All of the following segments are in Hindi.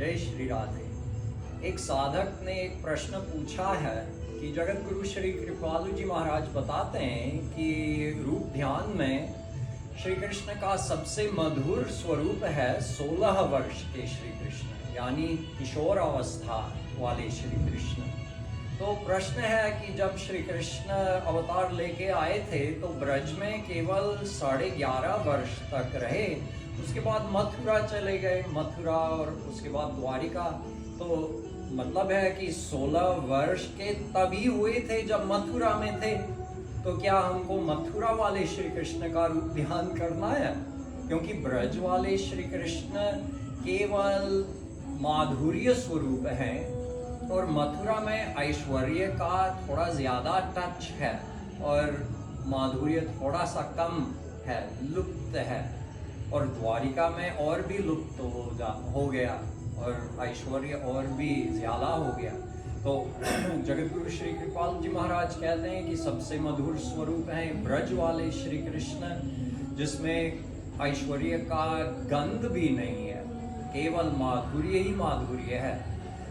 जय श्री राधे। एक साधक ने एक प्रश्न पूछा है कि जगत गुरु श्री कृपालु जी महाराज बताते हैं कि रूप ध्यान में श्री कृष्ण का सबसे मधुर स्वरूप है 16 वर्ष के श्री कृष्ण, यानी किशोर अवस्था वाले श्री कृष्ण। तो प्रश्न है कि जब श्री कृष्ण अवतार लेके आए थे तो ब्रज में केवल 11.5 वर्ष तक रहे, उसके बाद मथुरा चले गए, मथुरा और उसके बाद द्वारिका। तो मतलब है कि 16 वर्ष के तभी हुए थे जब मथुरा में थे। तो क्या हमको मथुरा वाले श्री कृष्ण का रूप ध्यान करना है? क्योंकि ब्रज वाले श्री कृष्ण केवल माधुर्य स्वरूप हैं और मथुरा में ऐश्वर्य का थोड़ा ज्यादा टच है और माधुर्य थोड़ा सा कम है, लुप्त है, और द्वारिका में और भी लुप्त हो गया और ऐश्वर्य और भी ज्यादा हो गया। तो जगत गुरु श्री कृपाल जी महाराज कहते हैं कि सबसे मधुर स्वरूप है ब्रज वाले श्री कृष्ण, जिसमें ऐश्वर्य का गंध भी नहीं है, केवल माधुर्य ही माधुर्य है।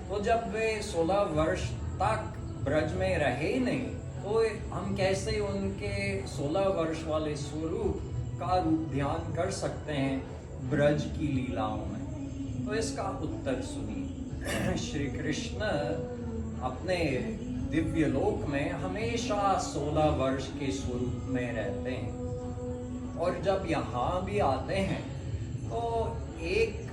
तो जब वे 16 वर्ष तक ब्रज में रहे नहीं तो हम कैसे उनके 16 वर्ष वाले स्वरूप का रूप ध्यान कर सकते हैं ब्रज की लीलाओं में? तो इसका उत्तर सुनिए। श्री कृष्ण अपने दिव्य लोक में हमेशा 16 वर्ष के स्वरूप में रहते हैं और जब यहाँ भी आते हैं तो एक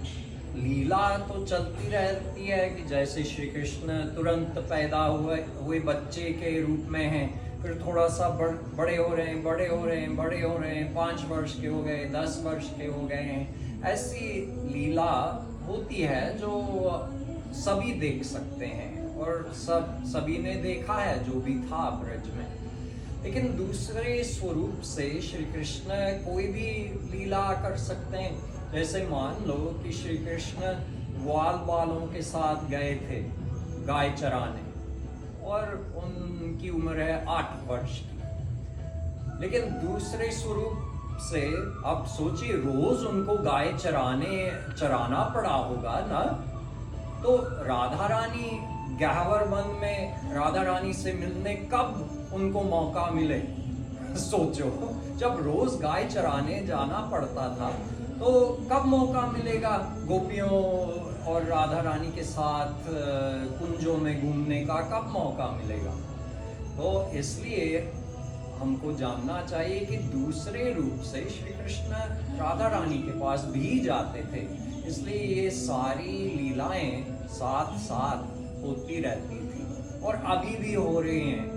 लीला तो चलती रहती है कि जैसे श्री कृष्ण तुरंत पैदा हुए बच्चे के रूप में हैं, फिर थोड़ा सा बड़े हो रहे हैं, बड़े हो रहे हैं, बड़े हो रहे हैं, 5 वर्ष के हो गए, 10 वर्ष के हो गए हैं। ऐसी लीला होती है जो सभी देख सकते हैं और सभी ने देखा है जो भी था ब्रज में। लेकिन दूसरे स्वरूप से श्री कृष्ण कोई भी लीला कर सकते हैं। जैसे मान लो कि श्री कृष्ण ग्वाल बालों के साथ गए थे गाय चराने और उनकी उम्र है 8 वर्ष की। लेकिन दूसरे स्वरूप से अब सोचिए रोज उनको गाय चराना पड़ा होगा ना, तो राधा रानी गहवर वन में राधा रानी से मिलने कब उनको मौका मिले? सोचो, जब रोज गाय चराने जाना पड़ता था तो कब मौका मिलेगा गोपियों और राधा रानी के साथ कुंजों में घूमने का? कब मौका मिलेगा? तो इसलिए हमको जानना चाहिए कि दूसरे रूप से श्री कृष्ण राधा रानी के पास भी जाते थे, इसलिए ये सारी लीलाएं साथ साथ होती रहती थी और अभी भी हो रही हैं।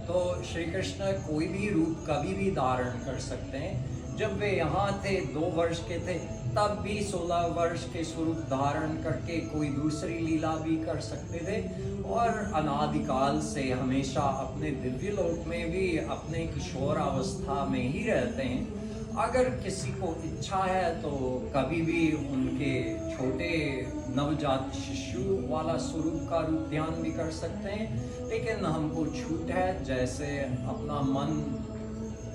तो श्री कृष्ण कोई भी रूप कभी भी धारण कर सकते हैं। जब वे यहाँ थे 2 वर्ष के थे तब भी 16 वर्ष के स्वरूप धारण करके कोई दूसरी लीला भी कर सकते थे और अनादिकाल से हमेशा अपने दिव्य लोक में भी अपने किशोर अवस्था में ही रहते हैं। अगर किसी को इच्छा है तो कभी भी उनके छोटे नवजात शिशु वाला स्वरूप का रूप ध्यान भी कर सकते हैं, लेकिन हमको छूट है, जैसे अपना मन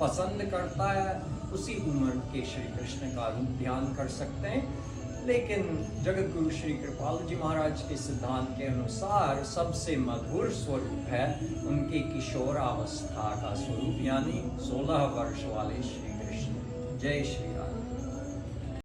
पसंद करता है उसी उम्र के श्री कृष्ण का रूप ध्यान कर सकते हैं। लेकिन जगत गुरु श्री कृपाल जी महाराज के सिद्धांत के अनुसार सबसे मधुर स्वरूप है उनके किशोरावस्था का स्वरूप, यानी 16 वर्ष वाले श्री कृष्ण। जय श्री